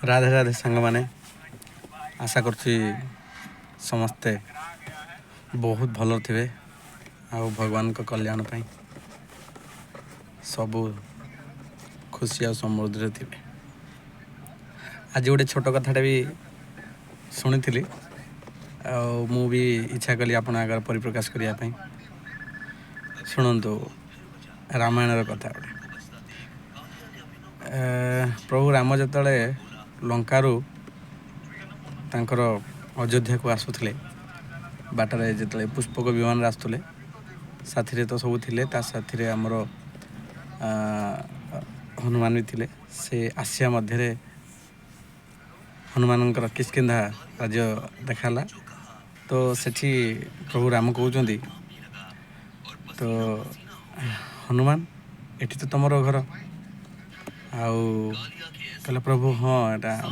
राधे राधे सांग माने आशा करछि समस्ते बहुत भल थे आ भगवान को कल्याण पाई सबू खुशी आ समृद्धि थे। आज गोटे छोट कथाटा भी शुणी मु भी इच्छा कली आपण आगे परिप्रकाश करने शुणु रामायण कथा गोटे प्रभु राम जिते लंकारु तांकर अयोध्या को आसुले बाटर जिते पुष्पक विमान आसुले साथी तो सब थे साथी आमर हनुमान भी थे से आसिया मध्य हनुमान किष्किंधा राज्य देखाला तो सेठी प्रभु राम कहते तो हनुमान एटी तो तुम घर आउ कहले प्रभु हाँ यहाँ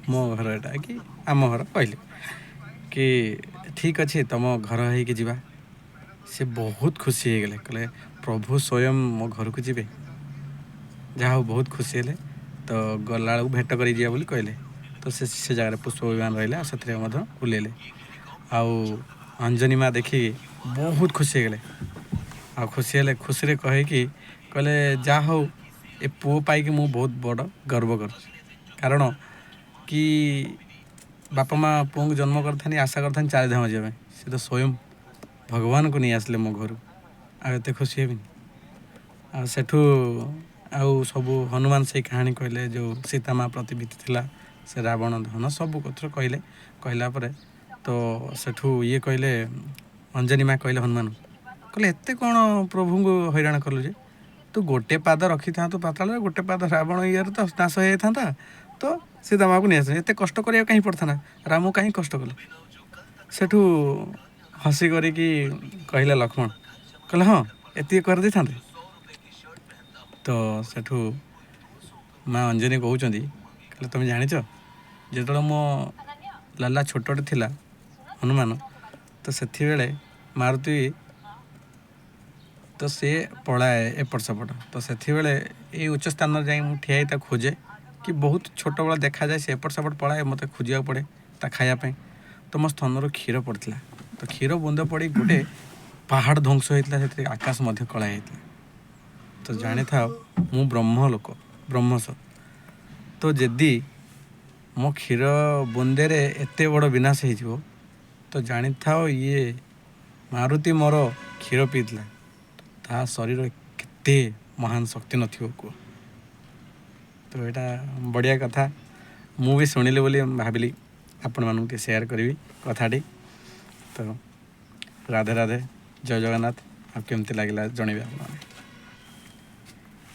मो घर एटा कि आम घर कहले कि ठीक अच्छे तुम घर होगी जीवा से बहुत खुशी हो गले कहले प्रभु स्वयं मो घर को जीवे जहाँ बहुत खुशी हेले तो गला भेट कर बोली कहले तो से जगह पुष्प विमान रहा से उल्लेले आउ अंजनी माँ देखी बहुत खुशी गले आ खुशी हेले खुशी कहे कि कहले जा हो ए पुओ पाई मु बहुत बड़ गर्व कर कारण कि बापा माँ पुओ को जन्म कर आशा कर चारिधाम जाए से तो स्वयं भगवान को नहीं आसले मो घर आते खुशी हेबी आठू आउ सब हनुमान से कहानी कहले जो सीता माँ प्रति बीती से रावण धन सब कथर कहले कहला तो सेठू ये कहले अंजनी माँ कहले हनुमान कहले एते कौन प्रभु को हैरान कलु जे तू गोटे पाद रखी था पाताल गोटे पाद रावण ये तो नाश हो जाता तो सीता माँ को नहीं आस एत कष्ट करा कहीं पड़ता राम कहीं कष्ट कले सेठू हसी करी कहले लक्ष्मण कहले हाँ एति कर दे था तो सेठू माँ अंजनी कहते कहले तुम जाच जो मो लाला छोटे थिला हनुमान तो से मारुति तो सी पलाए एपट सेपट तो से ये उच्च स्थान जा ठिया खोजे कि बहुत छोट बड़ा देखा जाए से एपट सेपट पलाए मत खोजा पड़े ता खायापी तो मो स्तन क्षीर पड़ता तो क्षीर बुंद पड़ गोटे पहाड़ ध्वंस होता से आकाश मध्य कला होता तो जानी था मु ब्रह्म लोक ब्रह्मस तो जदि मो क्षीर बुंदे एत बड़ विनाश हो तो जानी था ये मारुति मोर क्षीर पीला ता शरीर केते महान शक्ति नथिबो को तो यहाँ बढ़िया कथा मु भी शुणिली बोली भाविली आपण मानू शेयर करी कथाटी तो राधे राधे जय जगन्नाथ आप केमती लगे जनइबे आप।